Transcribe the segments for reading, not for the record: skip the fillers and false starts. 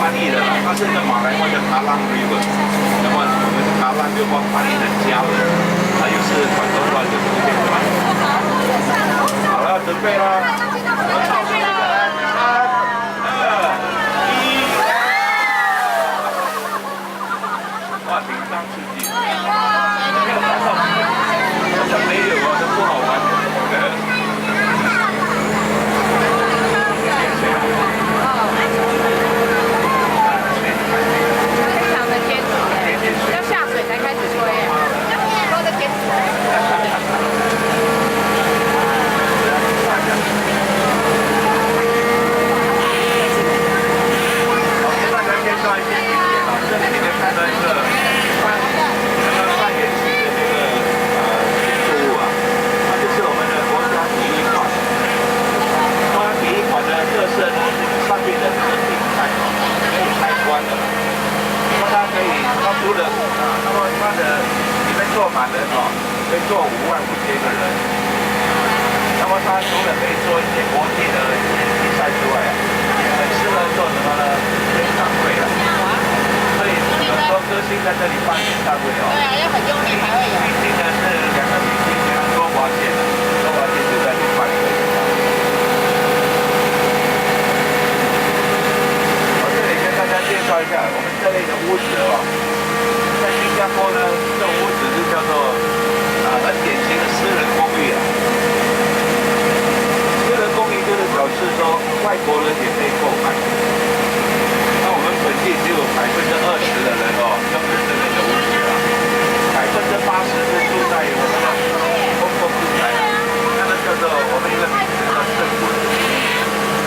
翻译的啦，它是一个马来话叫卡浪 river， 那么我们卡浪就把翻译成家人，它又是广东话就福建话。好了，准备了，我们倒数3、2、1，哇，紧张刺激！没有看到，好像没有啊，都不好玩。非常的坚持，要下水才开始吹，说的坚持。坐满人哦，可以坐55000个人。那么它除了可以做一些国际的比赛之外啊，很适合做什么呢？演唱会了。所以有时候歌星在这里办演唱会哦。对啊，要很用力才会有。毕竟呢是2个明星跟多华县的，多华县就在这里办一个演唱会。我这里跟大家介绍一下我们这类的屋子哦。在新加坡呢，这种屋子就叫做很典型的私人公寓啊。私人公寓就是表示说外国人也可以购买。那我们本地只有20%的人哦，用这类的屋子啊，80%是住在我们的公共住宅，那个叫做我们一个名字叫政府的屋子，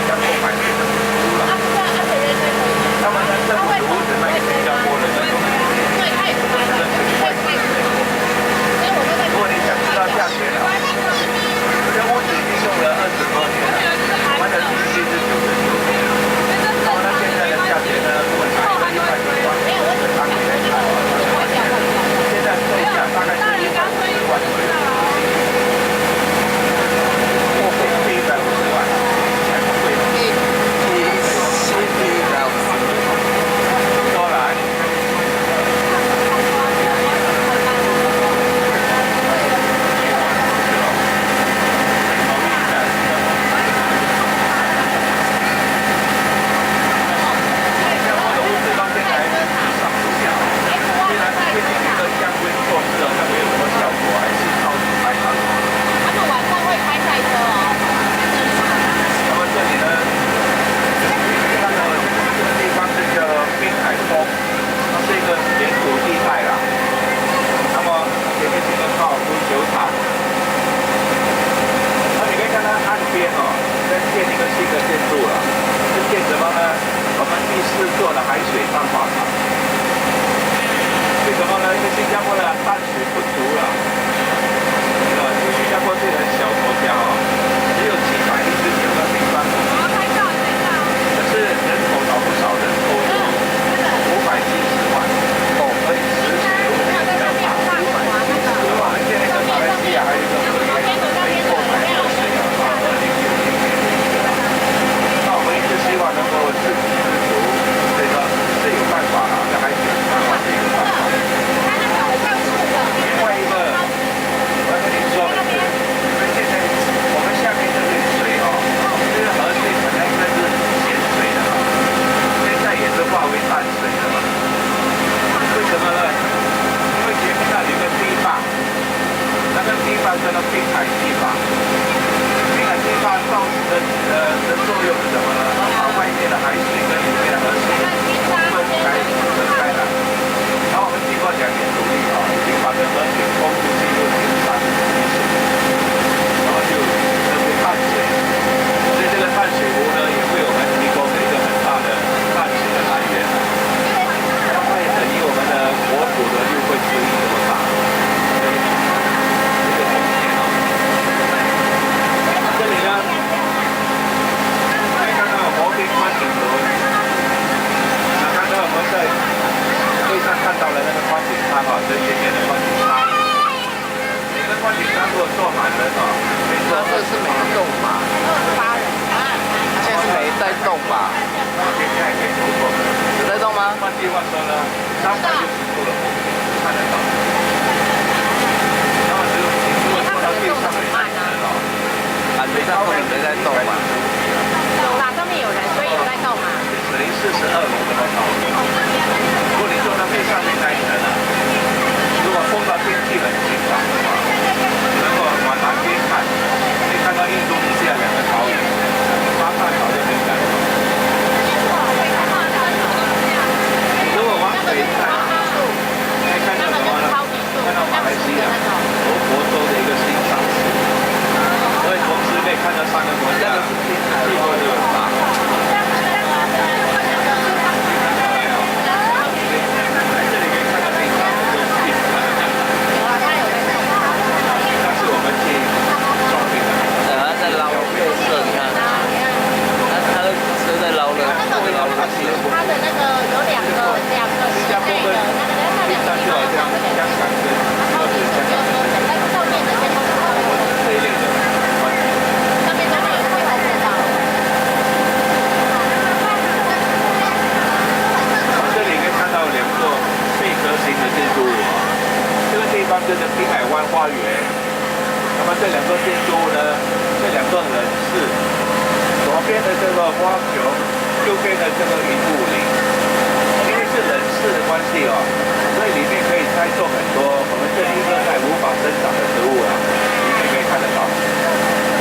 要购买这个屋了。那么呢，政府的屋子卖给新加坡人的东西。如果你想知道价钱了，这屋子已经用了20多年了，我们的地基是99年。那么它现在的价钱呢，如果打一个100多万，当年来看，现在售价大概是150万左右。货币150万，还不贵。多了。说呢，360度的风景看得到。然后如果坐到最上面那一层哦，最上面有人在动嘛？有啦，上面有人，所以有在动嘛。等于42楼那么高。如果你坐到最上面那一层啊，如果碰到天气很晴朗的话，能够往南边看，可以看到印度尼西亚2个岛屿，巴淡岛就很感动。如果往北看，可以看到什么呢？看到马来西亚罗佛州的一个新山市，所以同时可以看到3个国家，气候就很大。它的那个有两个室内的，那个在上面的地方，超级市就是说整个上面的先都是这一类的，上面都有会拍到。这里可以看到2座贝壳形的建筑物，这个地方就是滨海湾花园。那么这2座建筑物呢，这2座人士，左边的这个花球，右边的这个云雾林，因为是人事的关系哦，所以里面可以栽种很多我们这里热带无法生长的植物啊，里面可以看得到。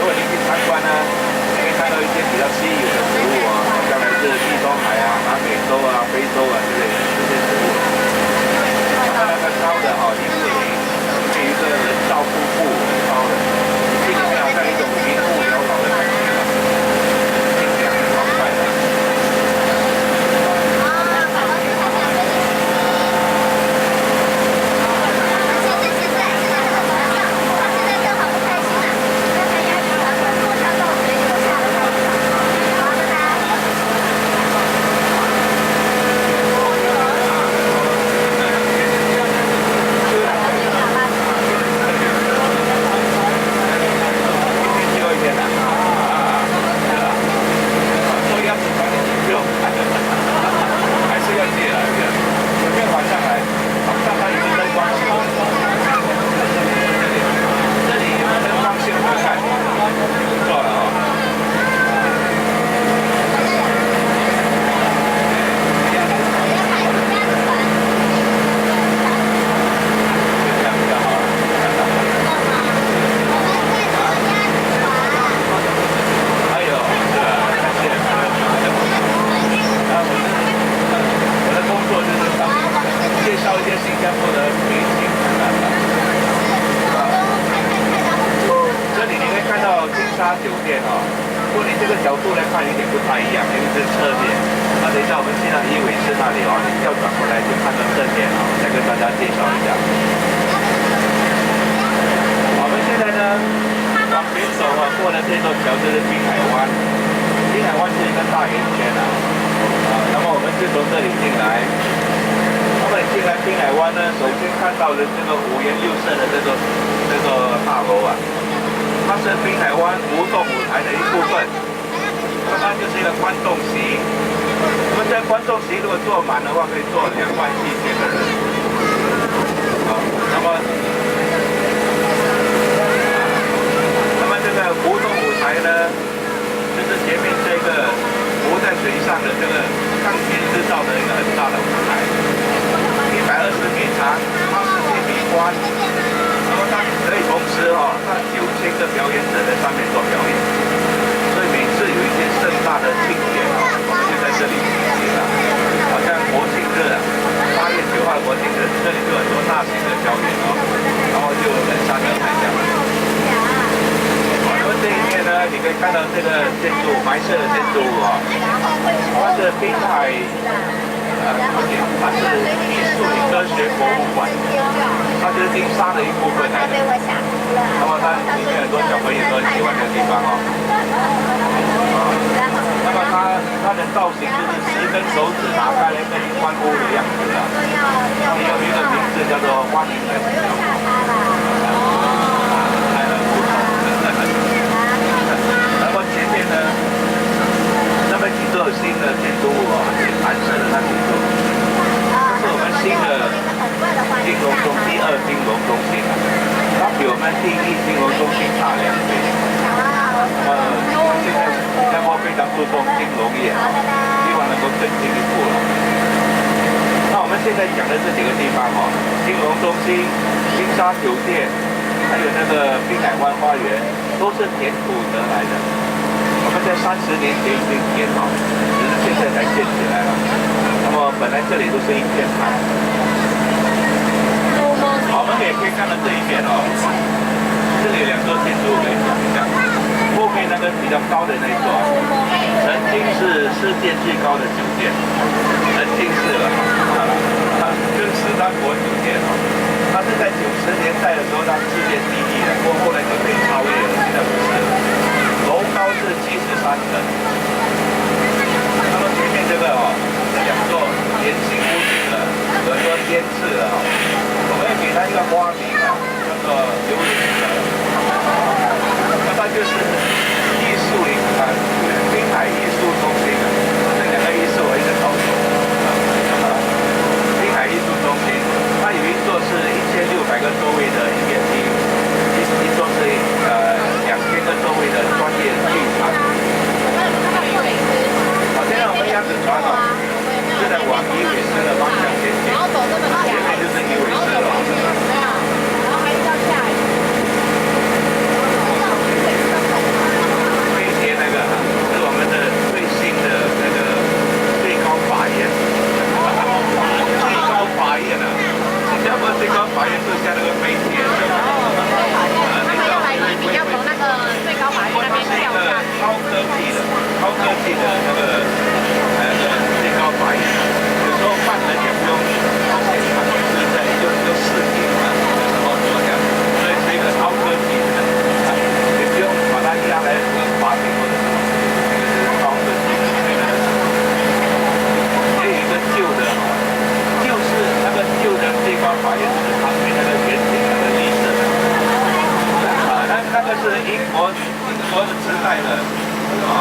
如果你去参观呢，你可以看到一些比较稀有的植物啊，好像来自地中海啊、南美洲啊、非洲啊之类的这些植物。那个高的哈云雾林，是一个人造瀑布，很高的，这里面好像一种云雾缭绕的感觉。酒店哦，如果你这个角度来看，有点不太一样，因为是侧面。那等一下我们进到伊伟士那里哦，你调转过来就看到正面哦，再跟大家介绍一下。我们现在呢往前走啊，过了这座桥就是滨海湾。滨海湾是一个大圆圈啊，那么我们是从这里进来。那么你进来滨海湾呢，首先看到的这个5颜6色的这个大楼啊。它是滨海湾活动舞台的一部分，那么它就是一个观众席。那么这观众席如果坐满的话，可以坐27000个人。好，那么这个活动舞台呢，就是前面这个浮在水上的这个钢铁制造的一个很大的舞台，120米长，80米宽。那么它可以同时哈，让9000个表演者在上面做表演，所以每次有一些盛大的庆典啊，我们就在这里举行了。好像国庆日啊，8月9号国庆日，这里就很多大型的表演哦，然后就人山人海这样。那么这一面呢，你可以看到这个建筑白色的建筑物啊，它是滨海。它是艺术与科学博物馆，它就是金沙的一部分来的。那么它里面很多小朋友都很喜欢的地方哦。那么它的造型就是10根手指打开来跟你欢呼的样子啊。它有一个名字叫做欢迎的。那么前面呢，那么几座新的建筑物啊，蓝色的那几座。现在讲的这几个地方哦，金融中心、金沙酒店，还有那个滨海湾花园，都是填土得来的。我们在30年前已经填好，只是现在才建起来了。那么本来这里都是一片海。好，我们也可以看到这一边哦，这里2座建筑可以讲一下。后面那个比较高的那一座，曾经是世界最高的酒店，曾经是了，跟史丹佛酒店哦，它是在90年代的时候它世界第一的，后来就被超越了，现在不是了。楼高是73层，那么前面这个哦，这2座圆形屋顶的，很多尖刺的哦，我们要给它一个花名啊，叫做榴莲的。那它就是艺术林滨海艺术中心啊，这2个艺术我一直搞错。滨海艺术中心，它有一座是1600个座位的音乐厅，一座是2000个座位的专业剧场。好，现在我们鸭子船哦，是在往鱼尾狮的方向前进，前面就是鱼尾狮了。最高法院就像那个飞碟，你要从那个最高法院那边跳下去。超科技的那个最高法院，有时候犯人也不用花钱，他就是在就视频嘛，然后怎么讲，所以是一个超科技的，也不用把它押来法庭或者什么，这个是超科技的。还有一个旧的。就是那个旧的最高法院是旁边那个圆形那个历史的那个是英国的时代的那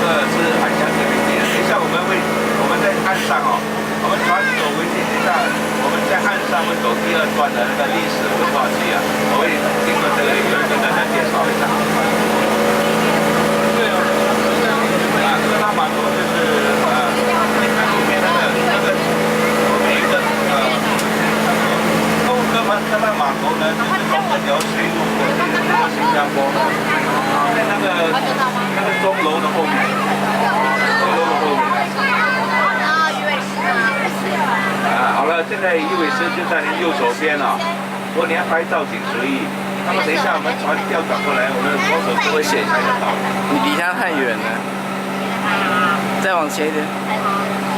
个是海峡殖民地的。等一下我们在岸上哦，我们船走回去，等一下我们在岸上会走第2段的那个历史文化区啊，我会经过这个里有人跟大家介绍一下。对哦，各大码头就是你看里面那个。各大码头呢，就是从这条水路过去到新加坡，在那个钟楼的后面，好了，现在鱼尾狮就在您右手边了。如果你要拍照，请随意。那么等一下我们船调转过来，我们的左手就会写拍得到。你离它太远了，再往前一点，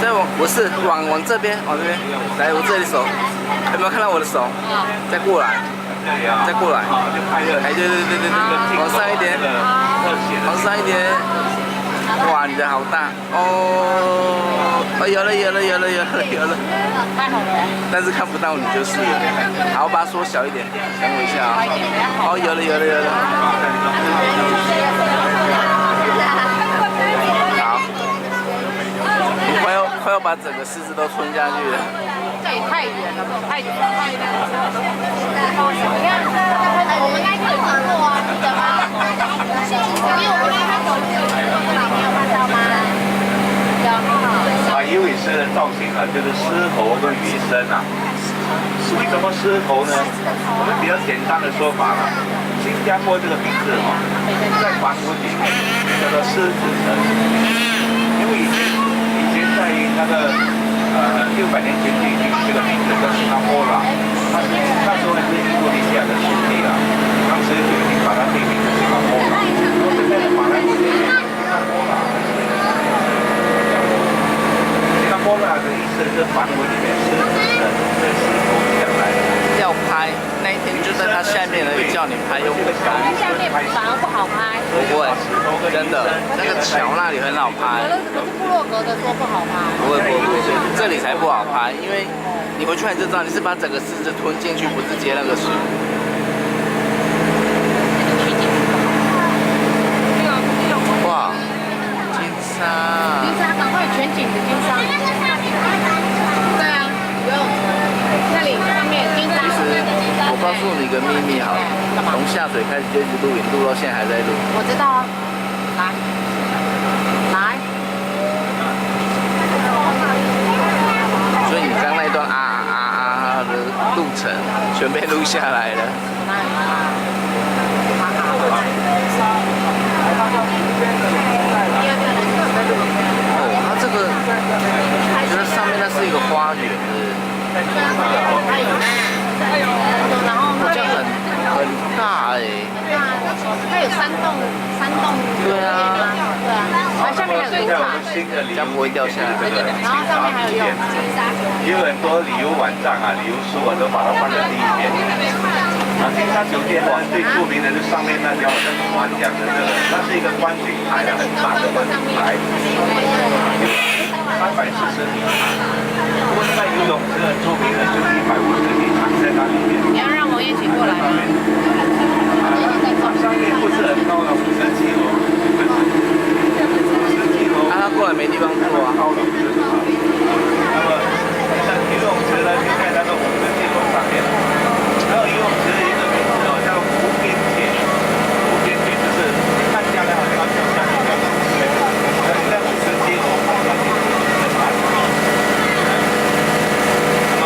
再往这边，往这边，来，我这里手。有没有看到我的手？再过来，再过来，哎，对，往上一点，往上一点，哇，你的好大哦，有了，太好了，但是看不到你就是了。好，把它缩小一点，等我一下啊。哦，有了，好，快要把整个狮子都吞下去了。这也太远了，太那个。你看，我们那天有经过啊，记得吗？因为我们那天走路有经过这里，没有看到吗？有。鱼尾狮的造型啊，就是狮头跟鱼身啊。为什么狮头呢？我们比较简单的说法了，新加坡这个名字哦，在梵文里面叫做狮子城，因为以前在那个600年前就已经这个名字叫新加坡了，那时候是印度尼西亚的属地了，当时就已经把它命名成新加坡了。现在的马来西亚新加坡了，新加坡了的意思是梵文里面狮子城，这狮头讲来的。要拍那一天就在它下面而已，叫你拍又不拍。下面反而不好拍。不会，真的，那个桥那里很好拍。可是部落格的说不好拍。不会，这里才不好拍，因为你回去看就知道，你是把整个狮子吞进去，不是接那个水。哇，金沙！金沙，赶快全景的金沙。对啊，不用。那里上面金沙。我告诉你个秘密好了，从下水开始就一直录影，录到现在还在录。我知道啊，来。所以你刚那程，全被录下来了。哦，它这个，我觉得上面那是一个花园，这样很大哎。它有三栋。对啊。然后下面还有赌场，这样不会掉下来。然后上面还有泳池。也有很多旅游网站啊、旅游书啊，都把它放在第一面。啊，金沙酒店呢，最著名的是上面那条我跟我讲的这个，那是一个观景台啊，很大的观景台，340米长。不过那游泳池很著名的就是150米长，在那里面。你要让我一起过来吗？上面不是很高的50几楼，50几楼。他过来没地方坐啊。高了50几楼。那么，像游泳池呢，就在那个50几楼上面。然后游泳池的一个名字哦，叫湖边节。湖边节就是看下来好像要掉下去掉下去，在50几楼看下去很难。那么，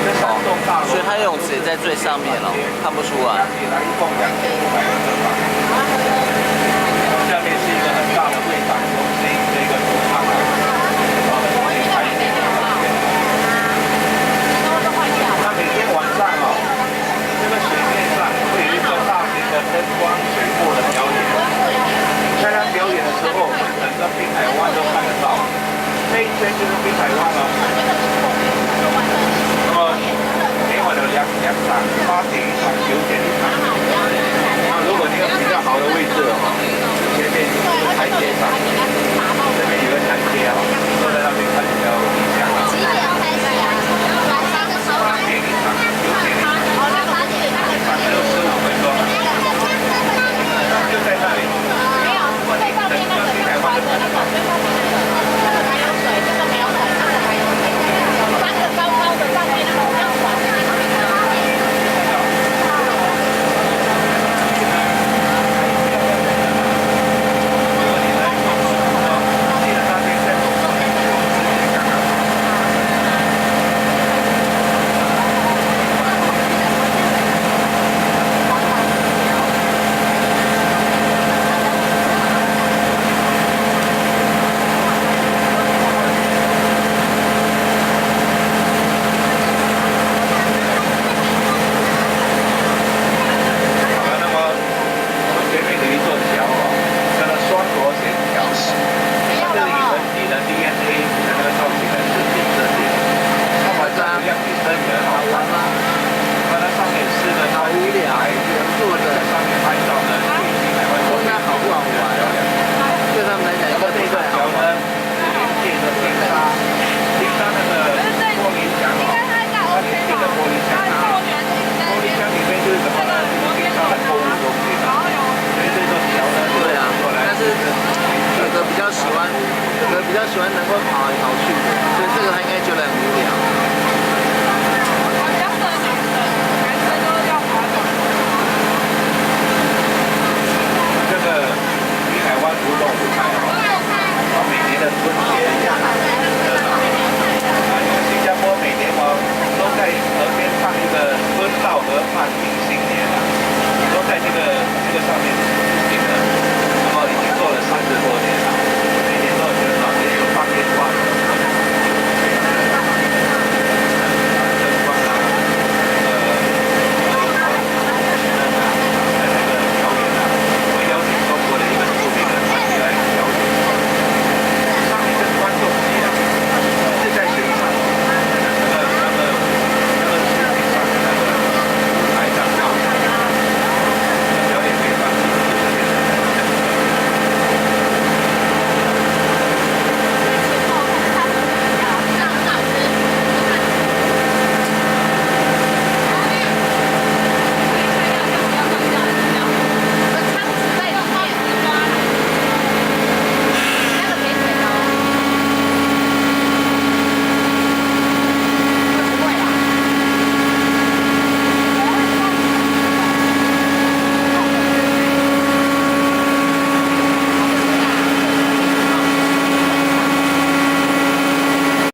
这3栋大楼，所以它游泳池也在最上面了，看不出来。加起来一共2500个地方。下面是一个很大的会展中心，这个赌场啊，那每天晚上哦，这个水面上会有一个大型的灯光水幕的表演。在它表演的时候，我们整个滨海湾都看得到，这一圈就是滨海湾哦。那么每晚有两场，8点一场，9点一场。那如果你有比较好的位置的话，前面就是台阶上，这边有个台阶哦，坐在那边看比较理想啊。几点开始啊？晚上的时候。8点一场，9点一场。哦，那8点一场。只有15分钟。就在那里。没有，最上面那个像船的那个，最上面那个还有水，这个没有水，那个还有水。3个高高的上面那个像船的那个。比较喜欢能够跑来跑去的，所以这个他应该觉得很无聊。这个滨海湾活动舞台哦，每年的春节呀，因为新加坡每年都在河边放一个春到河畔迎新年啊，都在这个上面。